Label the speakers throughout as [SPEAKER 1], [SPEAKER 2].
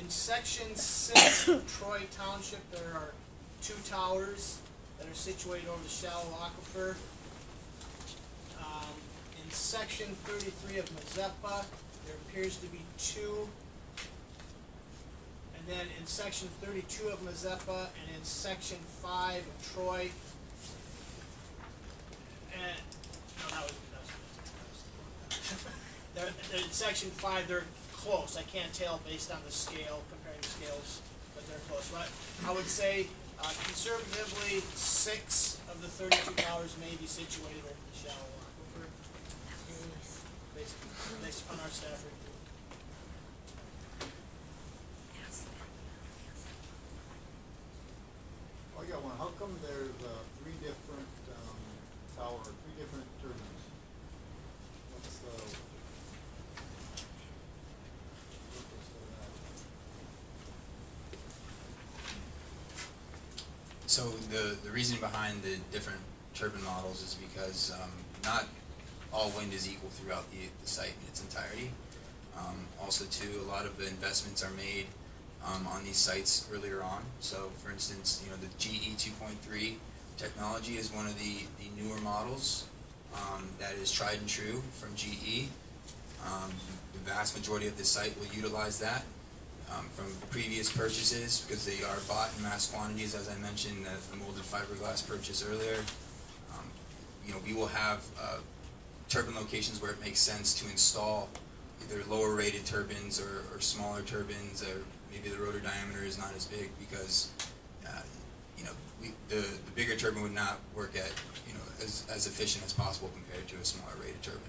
[SPEAKER 1] In section 6 of Troy Township, there are 2 towers that are situated over the shallow aquifer. In section 33 of Mazeppa, there appears to be 2. And then in section 32 of Mazeppa and in section 5 of Troy, and no, that was in section 5, they're close. I can't tell based on the scale, comparing the scales, but they're close. But I would say conservatively 6 of the 32 towers may be situated over the shallow aquifer, based upon our staff review.
[SPEAKER 2] Oh, I got one. How come there's 3 different tower, 3 different turbines? What's the purpose of that?
[SPEAKER 3] So the reason behind the different turbine models is because not all wind is equal throughout the site in its entirety. Also, too, a lot of the investments are made on these sites earlier on. So, for instance, the GE 2.3 technology is one of the newer models that is tried and true from GE. The vast majority of the site will utilize that from previous purchases because they are bought in mass quantities, as I mentioned, the molded fiberglass purchase earlier. We will have turbine locations where it makes sense to install either lower rated turbines or smaller turbines, or maybe the rotor diameter is not as big because the bigger turbine would not work at as efficient as possible compared to a smaller rated turbine.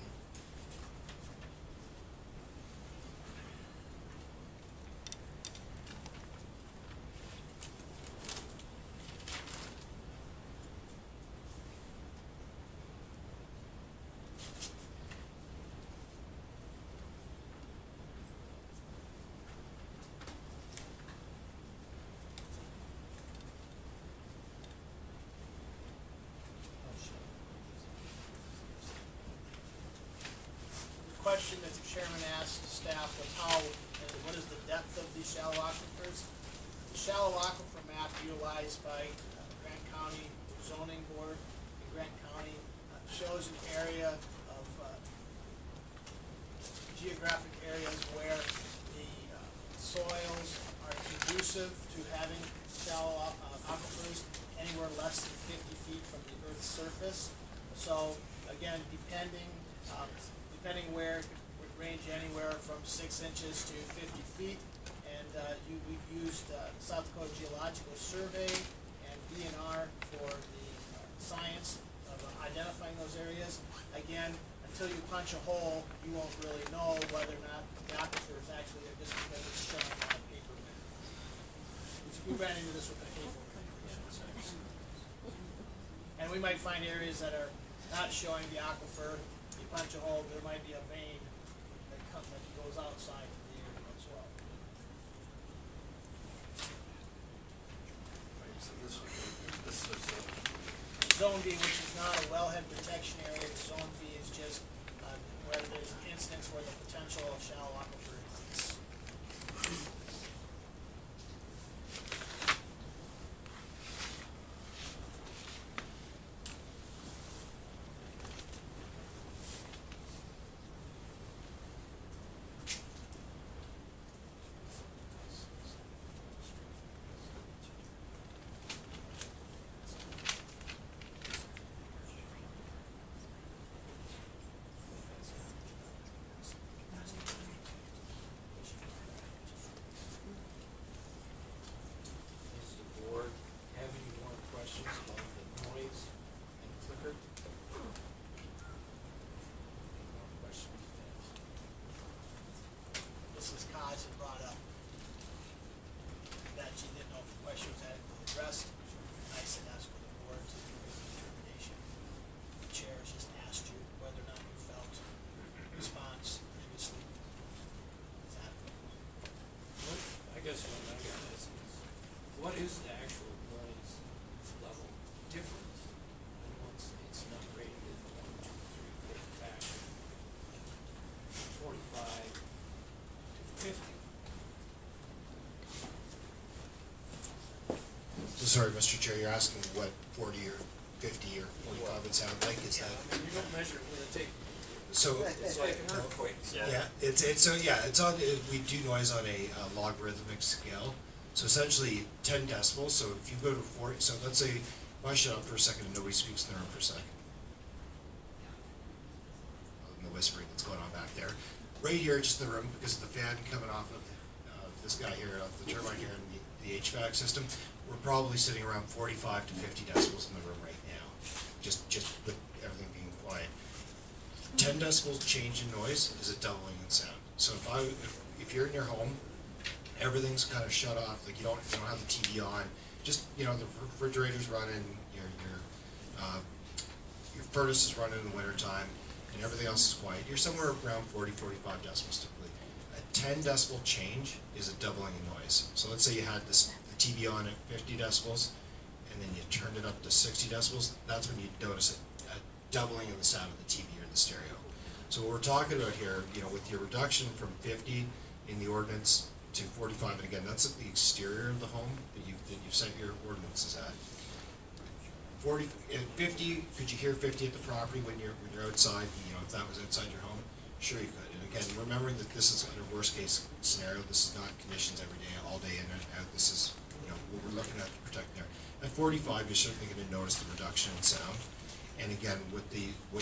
[SPEAKER 1] Question that the chairman asked staff was what is the depth of these shallow aquifers? The shallow aquifer map utilized by Grant County Zoning Board in Grant County shows an area of geographic areas where the soils are conducive to having shallow aquifers anywhere less than 50 feet from the Earth's surface. So again, depending where, it would range anywhere from 6 inches to 50 feet. And we've used South Dakota Geological Survey and DNR for the science of identifying those areas. Again, until you punch a hole, you won't really know whether or not the aquifer is actually there just because it's shown on a paper map. We ran into this with the paper map. And we might find areas that are not showing the aquifer. Punch a hole, there might be a vein that goes outside the area as well.
[SPEAKER 2] Right, so this is
[SPEAKER 1] Zone B, which is not a wellhead protection area. Zone B is just where there's an instance where the potential of shallow aquifer exists.
[SPEAKER 4] What is the actual noise level difference once it's not rated in the 1, 2, 3, 4 fashion? 45 to 50.
[SPEAKER 5] sorry, Mr. Chair, you're asking what 40 or 50 or 45 would sound like, is that?
[SPEAKER 4] I mean, you don't measure it with a tape.
[SPEAKER 5] So,
[SPEAKER 4] It's like an earthquake.
[SPEAKER 5] yeah, it's on, we do noise on a logarithmic scale. So essentially 10 decibels, so if you go to 40, so let's say if I shut up for a second and nobody speaks in the room for a second. The whispering that's going on back there. Right here, just in the room, because of the fan coming off of this guy here, off the turbine here, and the HVAC system, we're probably sitting around 45 to 50 decibels in the room right now, just with everything being quiet. 10 decibels change in noise is a doubling in sound. So if you're in your home, everything's kind of shut off, like you don't have the TV on, just, the refrigerator's running, your furnace is running in the wintertime, and everything else is quiet, you're somewhere around 40, 45 decibels typically. A 10 decibel change is a doubling in noise. So let's say you had the TV on at 50 decibels, and then you turned it up to 60 decibels, that's when you notice a doubling in the sound of the TV or the stereo. So what we're talking about here, with your reduction from 50 in the ordinance to 45, and again, that's at the exterior of the home that you've set your ordinances at. 50, could you hear 50 at the property when you're outside, if that was outside your home? Sure you could. And again, remembering that this is under worst case scenario, this is not conditions every day, all day in and out, this is, what we're looking at to protect there. At 45, you're certainly going to notice the reduction in sound. And again, what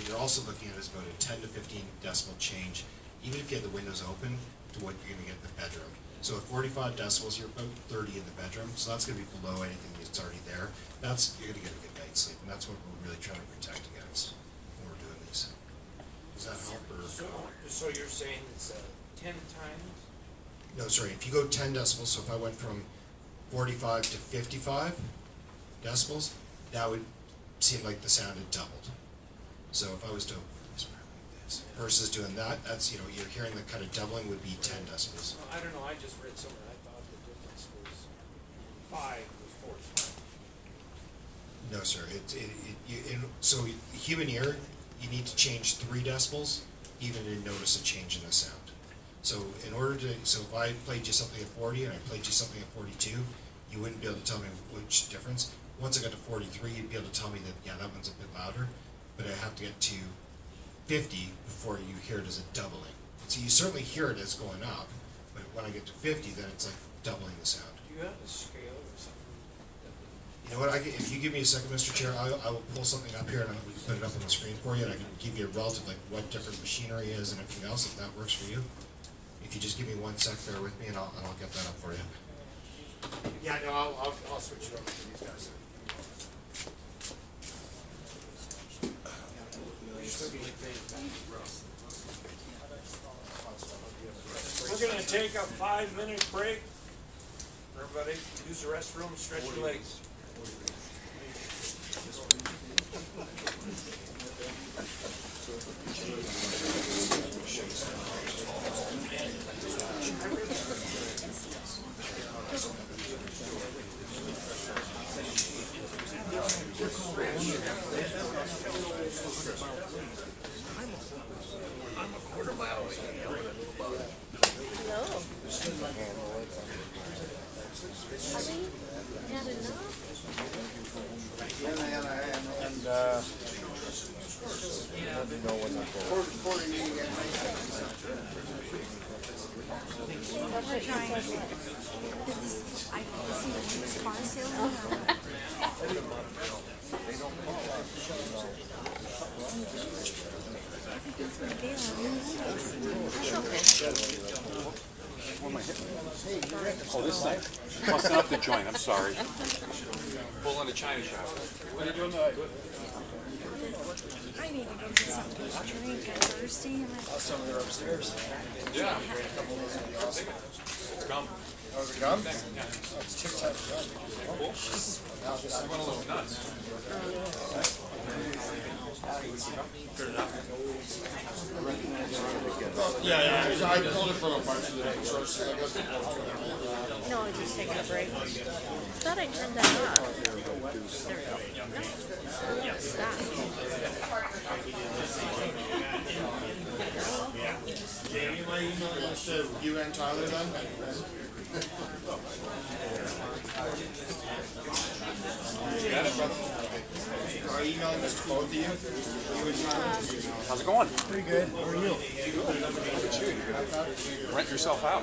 [SPEAKER 5] you're also looking at is about a 10 to 15 decibel change, even if you have the windows open, to what you're going to get in the bedroom. So at 45 decibels, you're about 30 in the bedroom, so that's going to be below anything that's already there. You're going to get a good night's sleep, and that's what we're really trying to protect against when we're doing these. Does that help?
[SPEAKER 4] So you're saying it's 10 times?
[SPEAKER 5] No, sorry, if you go 10 decibels, so if I went from 45 to 55 decibels, that would seem like the sound had doubled. So if I was to whisper like this versus doing that, that's, you're hearing the kind of doubling would be 10 decibels.
[SPEAKER 4] Well, I don't know, I just read somewhere, I thought the difference was 5 was 45.
[SPEAKER 5] No, sir. So human ear, you need to change 3 decibels even to notice a change in the sound. So if I played you something at 40 and I played you something at 42, you wouldn't be able to tell me which difference. Once I got to 43, you'd be able to tell me that, yeah, that one's a bit louder, but I have to get to 50 before you hear it as a doubling. So you certainly hear it as going up, but when I get to 50, then it's like doubling the sound.
[SPEAKER 4] Do you have a scale or something?
[SPEAKER 5] You know what, if you give me a second, Mr. Chair, I will pull something up here and we can put it up on the screen for you, and I can give you a relative, like what different machinery is and everything else, if that works for you. If you just give me 1 sec, bear with me, and I'll get that up for you. Yeah, no, I'll switch it over to these guys.
[SPEAKER 4] We're gonna take a 5-minute break. Everybody, use the restroom, stretch your legs.
[SPEAKER 6] Oh, this thing. Busting up the joint, I'm sorry. Pulling a China shop. What are you doing tonight?
[SPEAKER 7] I need to go get something to drink. I'm thirsty.
[SPEAKER 2] Some of them are upstairs.
[SPEAKER 6] Yeah. Gum.
[SPEAKER 2] Oh, is it gum? Yeah. Oh, it's Tic Tac gum.
[SPEAKER 6] Cool. I went a little nuts.
[SPEAKER 2] Yeah, I pulled it from a bunch of the sources, I guess.
[SPEAKER 7] No, I was just taking a break. I thought I turned that off. There we go. No. Stop.
[SPEAKER 2] Can you my email address to you and Tyler then?
[SPEAKER 5] are emailing this to both of you. You and John.
[SPEAKER 6] How's it going?
[SPEAKER 2] Pretty good. How are you?
[SPEAKER 6] Look at you. You're gonna rent yourself out.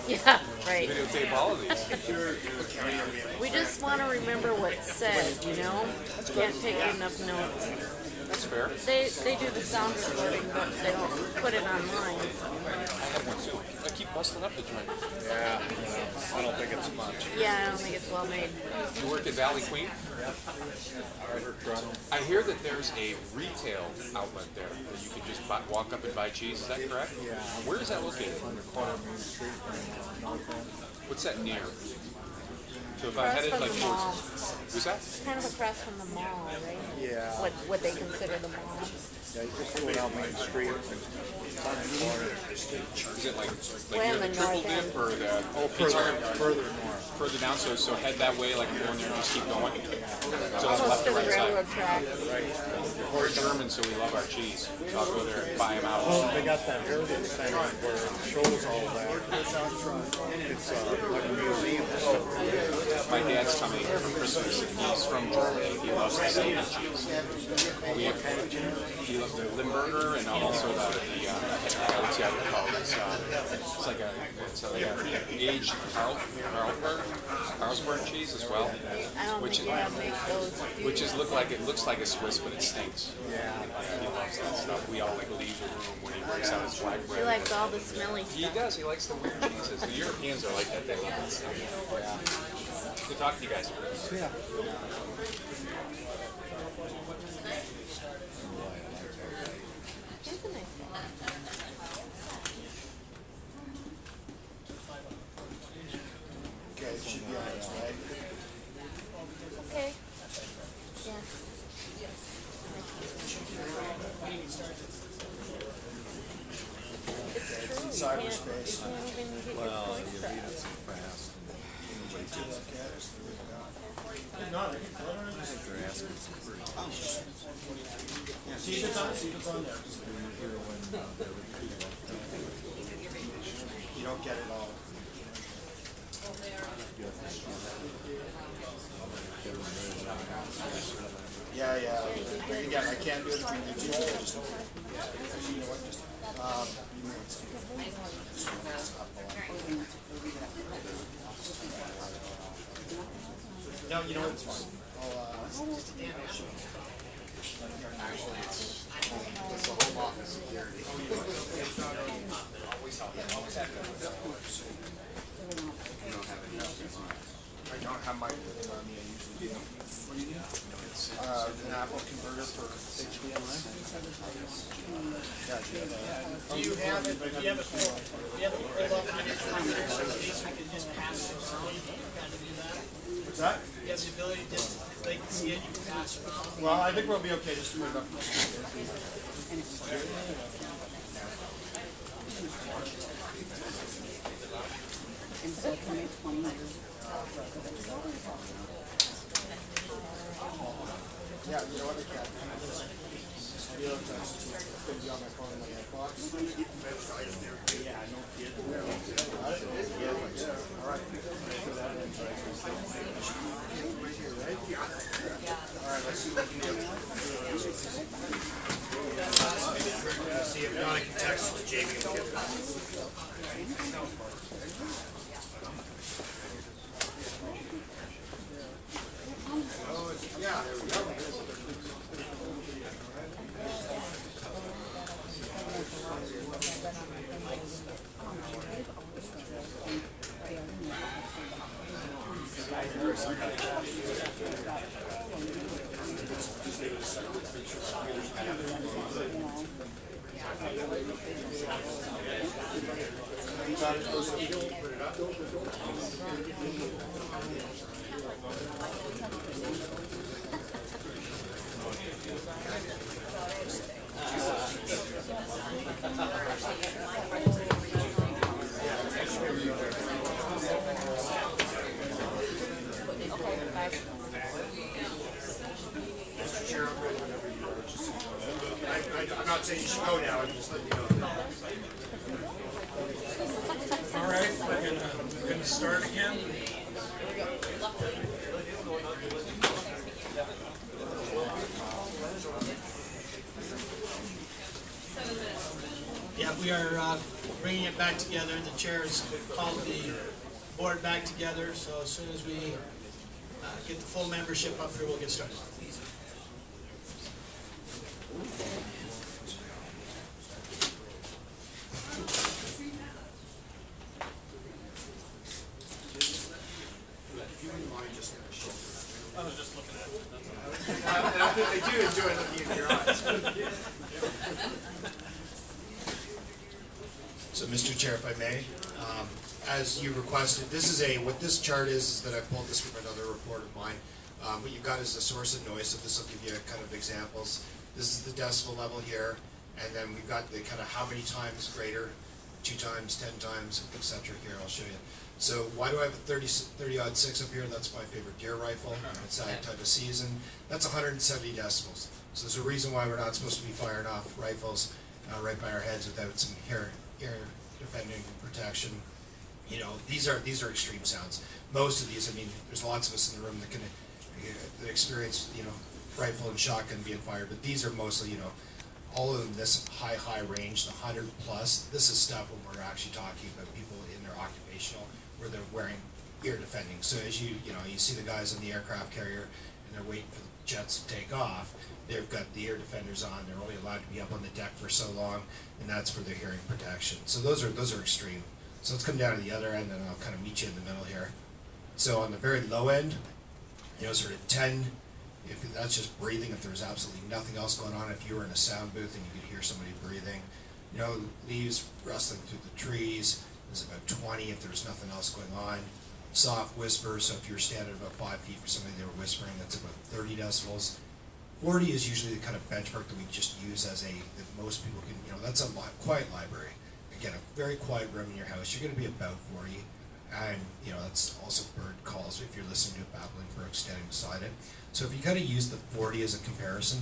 [SPEAKER 7] Yeah, right.
[SPEAKER 6] Videotape all of these.
[SPEAKER 7] We just want to remember what's said, you know? Can't take enough notes.
[SPEAKER 6] That's fair.
[SPEAKER 7] They do the sound recording, but they don't put it online.
[SPEAKER 6] I have one too. I keep busting up the joint.
[SPEAKER 2] Yeah. I don't think it's much.
[SPEAKER 7] Yeah, I don't think it's well made.
[SPEAKER 6] You work at Valley Queen? I hear that there's a retail outlet there that you can just walk up and buy cheese. Is that correct?
[SPEAKER 2] Yeah.
[SPEAKER 6] Where is that located?
[SPEAKER 2] On the corner of Main Street and North End.
[SPEAKER 6] What's that near? So if I
[SPEAKER 7] Across
[SPEAKER 6] headed
[SPEAKER 7] from
[SPEAKER 6] like
[SPEAKER 7] the mall.
[SPEAKER 6] who's that?
[SPEAKER 7] Kind of across from the mall, right?
[SPEAKER 2] Yeah.
[SPEAKER 7] What they consider the mall.
[SPEAKER 2] Yeah, you just go down Main Street and it's on the corner.
[SPEAKER 6] Is it like
[SPEAKER 7] We're
[SPEAKER 6] near
[SPEAKER 7] in
[SPEAKER 6] the
[SPEAKER 7] the
[SPEAKER 6] Triple
[SPEAKER 7] north end.
[SPEAKER 6] Dip or the?
[SPEAKER 2] Oh, further north.
[SPEAKER 6] Further down. So head that way, like I'm going there, and just keep going. So
[SPEAKER 7] Close
[SPEAKER 6] left
[SPEAKER 7] to
[SPEAKER 6] or
[SPEAKER 7] the
[SPEAKER 6] right side.
[SPEAKER 7] railroad track.
[SPEAKER 6] We're German, so we love our cheese. So I'll go there and buy them out.
[SPEAKER 2] Oh, they got that heritage thing where it shows all that. It's like a museum.
[SPEAKER 6] My dad's coming here for Christmas, and he's from Germany. He loves the Satan cheese. He loves the Limburger and also what's the other called? It's like a aged Carlsberg cheese as well,
[SPEAKER 7] I don't
[SPEAKER 6] which
[SPEAKER 7] think you have make those.
[SPEAKER 6] which is looks like a Swiss, but it stinks. Yeah, he loves that stuff. We all like leave the room when he breaks out his black bread.
[SPEAKER 7] He likes all the smelly
[SPEAKER 6] He
[SPEAKER 7] stuff.
[SPEAKER 6] does. He likes the weird cheeses. The Europeans are like that. They love that stuff. Yeah. Good talking to you guys.
[SPEAKER 2] Yeah.
[SPEAKER 7] Here's a nice one.
[SPEAKER 2] Okay, it should be on its way.
[SPEAKER 7] Okay. Yeah. It's true.
[SPEAKER 2] cyberspace.
[SPEAKER 7] You can't even get your points up.
[SPEAKER 1] See if it's on, see if it's on there.
[SPEAKER 5] You don't get it all. Yeah, yeah. Again, I can't do it between you two. Just, actually, you know what? Just, no, you know what? It's fine. Actually, it's the home office security. You don't have any I don't have my on me. I usually do. What do you need? An Apple converter for HDMI.
[SPEAKER 1] Do you have it, do you have it pulled up on your computer, so at least we can just pass it around, you can kind of do that?
[SPEAKER 5] What's that?
[SPEAKER 1] You have the ability to, if they can see it, you can pass it around.
[SPEAKER 5] Well, I think we'll be okay just to move up. Yeah, you know what? I can't. It's going to be on my phone in my box. Yeah, no kidding. All right. All right, let's see what we can do. See if Donna can text Jamie and get yeah, there we go. I'm not saying you should go now, I'm just letting you know.
[SPEAKER 4] All right, we're gonna start again.
[SPEAKER 1] Yeah, we are bringing it back together. The chair has called the board back together, so as soon as we get the full membership up here, we'll get started. I was just looking at it.
[SPEAKER 2] I do enjoy looking in your eyes.
[SPEAKER 5] So, Mr. Chair, if I may, as you requested, this is what this chart is that I pulled this from another report of mine. What you've got is the source of noise, so this will give you kind of examples. This is the decibel level here, and then we've got the kind of how many times greater, 2 times, 10 times, etc. here, I'll show you. So why do I have a 30-06 up here? That's my favorite deer rifle. It's that type of season. That's 170 decibels. So there's a reason why we're not supposed to be firing off rifles right by our heads without some air defending protection. You know, these are extreme sounds. Most of these, I mean, there's lots of us in the room that can experience, you know, rifle and shotgun being fired, but these are mostly, you know, all of them this high range, the 100 plus. This is stuff when we're actually talking about people in their occupational, where they're wearing ear defending. So as you see the guys on the aircraft carrier and they're waiting for the jets to take off, they've got the ear defenders on. They're only allowed to be up on the deck for so long, and that's for their hearing protection. So those are extreme. So let's come down to the other end, and I'll kind of meet you in the middle here. So on the very low end, you know, sort of 10, if that's just breathing, if there's absolutely nothing else going on, if you were in a sound booth and you could hear somebody breathing, you know, leaves rustling through the trees, there's about 20 if there's nothing else going on. Soft whispers, so if you're standing about 5 feet from somebody they were whispering, that's about 30 decibels. 40 is usually the kind of benchmark that we just use as that most people can, you know, that's a quiet library. Again, a very quiet room in your house, you're going to be about 40. And, you know, that's also bird calls if you're listening to a babbling brook standing beside it. So if you kind of use the 40 as a comparison,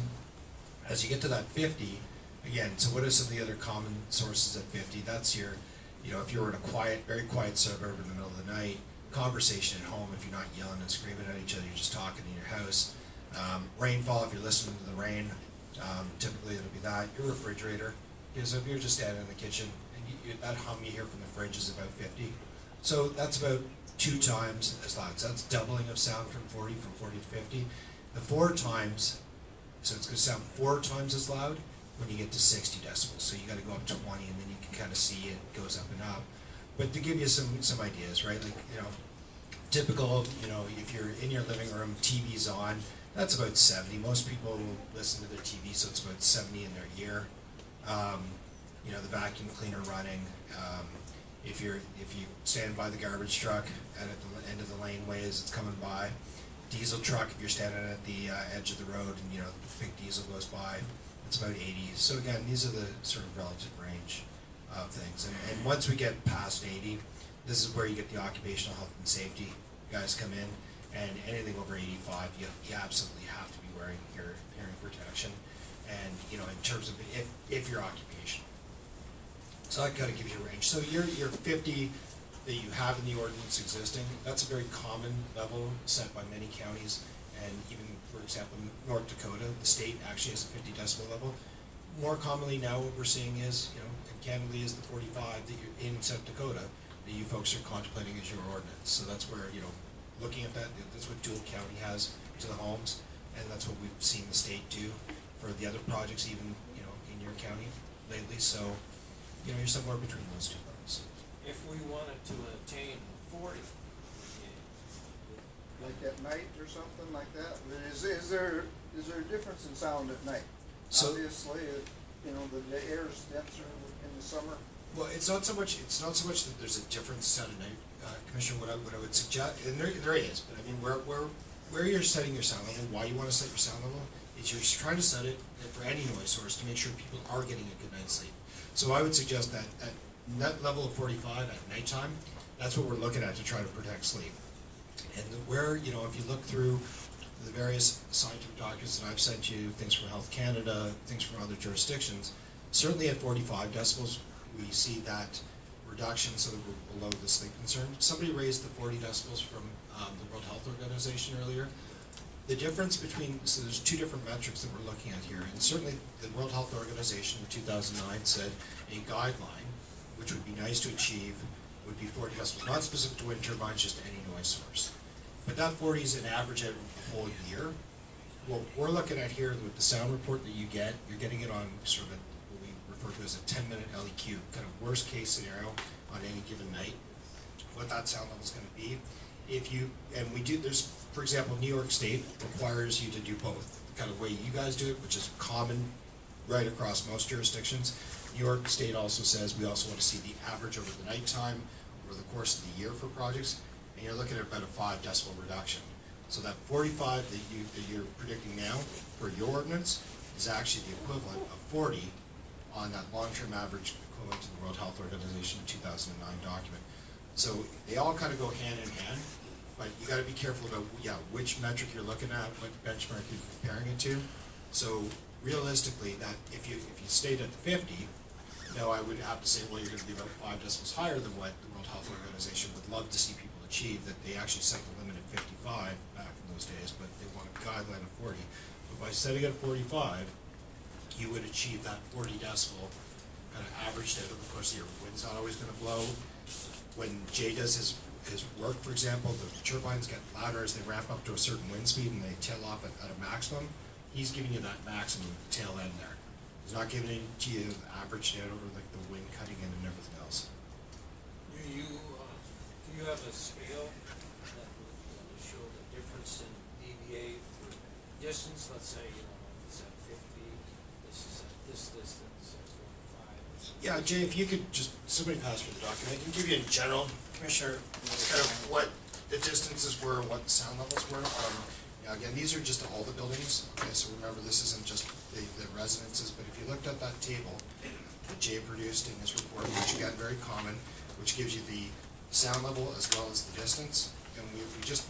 [SPEAKER 5] as you get to that 50, again, so what are some of the other common sources at 50? That's your, you know, if you were in a quiet, very quiet suburb in the middle of the night, conversation at home, if you're not yelling and screaming at each other, you're just talking in your house. Rainfall, if you're listening to the rain, typically it'll be that. Your refrigerator, because if you're just standing in the kitchen, and that hum you hear from the fridge is about 50. So that's about 2 times as loud. So that's doubling of sound from 40 to 50. The 4 times, so it's going to sound 4 times as loud when you get to 60 decibels. So you got to go up to 20, and then you can kind of see it goes up and up. But to give you some ideas, right? Like, you know, typical, you know, if you're in your living room, TV's on, that's about 70. Most people will listen to their TV, so it's about 70 in their ear. You know, the vacuum cleaner running. If you stand by the garbage truck and at the end of the laneway as it's coming by, diesel truck, if you're standing at the edge of the road and, you know, the big diesel goes by, it's about 80. So again, these are the sort of relative range of things. And once we get past 80, this is where you get the occupational health and safety guys come in, and anything over 85, you absolutely have to be wearing your hearing protection. And, you know, in terms of if you're occupational. So that kind of gives you a range. So your 50 that you have in the ordinance existing, that's a very common level set by many counties, and even, for example, North Dakota, the state actually has a 50 decibel level. More commonly now what we're seeing is, you know, and candidly is the 45 that you're in South Dakota that you folks are contemplating as your ordinance. So that's where, you know, looking at that, that's what Dual County has to the homes, and that's what we've seen the state do for the other projects, even, you know, in your county lately. So, you know, you're somewhere between those two levels.
[SPEAKER 4] If we wanted to attain 40,
[SPEAKER 2] Like at night or something like that? Is there a difference in sound at night?
[SPEAKER 5] So,
[SPEAKER 2] obviously, you know, the air is denser in the summer.
[SPEAKER 5] well, it's not so much that there's a difference sound at night, Commissioner. What I would suggest, and there is, but I mean, where you're setting your sound level, why you want to set your sound level, is you're trying to set it for any noise source to make sure people are getting a good night's sleep. So I would suggest that at that level of 45 at nighttime, that's what we're looking at to try to protect sleep. And where, you know, if you look through the various scientific documents that I've sent you, things from Health Canada, things from other jurisdictions, certainly at 45 decibels, we see that reduction so that we're below the sleep concern. Somebody raised the 40 decibels from the World Health Organization earlier. The difference between, so there's two different metrics that we're looking at here, and certainly the World Health Organization in 2009 said a guideline, which would be nice to achieve, would be 40 decibels, not specific to wind turbines, just any noise source. But that 40 is an average out of the whole year. What we're looking at here with the sound report that you get, you're getting it on sort of what we refer to as a 10-minute LEQ, kind of worst case scenario on any given night, what that sound level is going to be. If you, and we do, there's, for example, New York State requires you to do both, the kind of way you guys do it, which is common right across most jurisdictions. New York State also says we also want to see the average over the nighttime, over the course of the year for projects, and you're looking at about a 5 decibel reduction. So that 45 that you're predicting now for your ordinance is actually the equivalent of 40 on that long-term average equivalent to the World Health Organization 2009 document. So they all kind of go hand in hand, but you got to be careful about which metric you're looking at, what benchmark you're comparing it to. So realistically, that if you stayed at the 50, I would have to say, well, you're going to be about 5 decibels higher than what the World Health Organization would love to see people achieve. That they actually set the limit at 55 back in those days, but they want a guideline of 40. But by setting it at 45, you would achieve that 40 decibel kind of averaged out over the course of the year. Wind's not always going to blow. When Jay does his work, for example, the turbines get louder as they ramp up to a certain wind speed and they tail off at a maximum. He's giving you that maximum at the tail end there. He's not giving it to you averaged out over like the wind cutting in and everything else.
[SPEAKER 4] Do you have a scale that would show the difference in dBA for distance? Let's say, it's at 50, this is at this distance, at 45.
[SPEAKER 5] Yeah, Jay, if you could just, somebody pass me the document. I can give you in general, Commissioner, kind of what the distances were and what the sound levels were. Again, these are just all the buildings. Okay, so remember, this isn't just the residences, but if you looked at that table that Jay produced in his report, which again, very common, which gives you the sound level as well as the distance, and we just,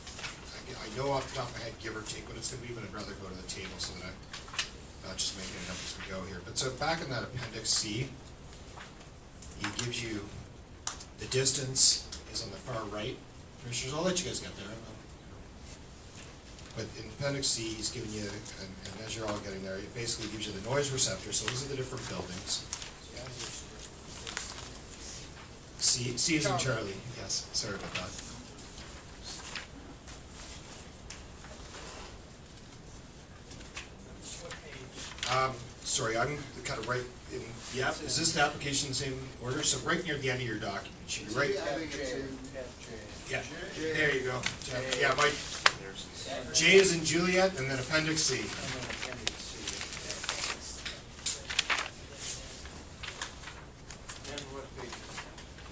[SPEAKER 5] I know off the top of my head, give or take what it's going to be, but I'd rather go to the table so that I'm not just making it up as we go here. But so back in that Appendix C, it gives you the distance is on the far right. Commissioners, I'll let you guys get there. But in Appendix C, he's giving you, and as you're all getting there, it basically gives you the noise receptor. So these are the different buildings. C is in Charlie. Yes, sorry about that. Sorry, I'm kind of right in the app. Is this the application in the same order? So right near the end of your document, you should be right. Yeah, there you go. Yeah, Mike. J is in Juliet, and then Appendix C.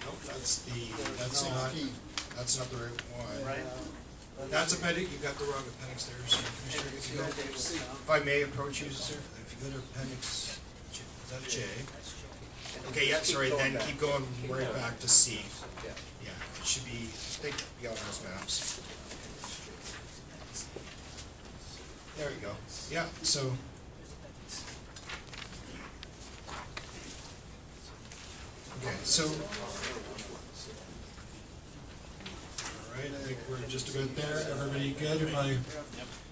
[SPEAKER 5] Nope, that's not the right one. Right. That's appendix. You got the wrong appendix there, so Commissioner. If I may approach you, sir. If you go to Appendix, is that J? Okay, yeah, sorry. Then keep going right back to C. Yeah, it should be. I think beyond those maps. There you go. Yeah, so. Okay, so. Alright, I think we're just about there. Everybody good?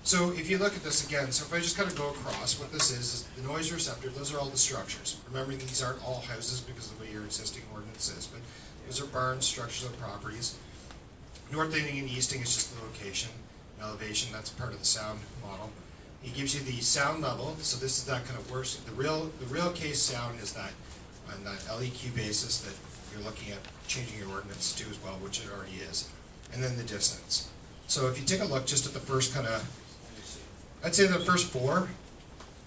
[SPEAKER 5] So if you look at this again, so if I just kind of go across, what this is the noise receptor, those are all the structures. Remember, these aren't all houses because of the way your existing ordinance is, but those are barns, structures, and properties. Northing and easting is just the location. Elevation, that's part of the sound model. He gives you the sound level, so this is that kind of worst. The real case sound is that on that LEQ basis that you're looking at changing your ordinance to as well, which it already is. And then the distance. So if you take a look just at the first kind of, I'd say the first 4,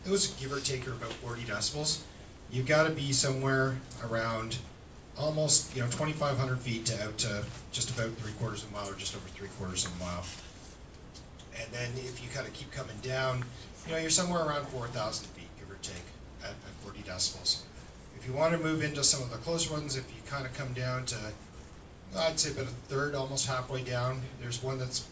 [SPEAKER 5] those give or take are about 40 decibels. You've got to be somewhere around almost 2,500 feet to out to just about 3/4 of a mile or just over 3/4 of a mile. And then if you kind of keep coming down, you're somewhere around 4,000 feet, give or take, at 40 decibels. If you want to move into some of the closer ones, if you kind of come down to, I'd say about a third, almost halfway down, there's one that's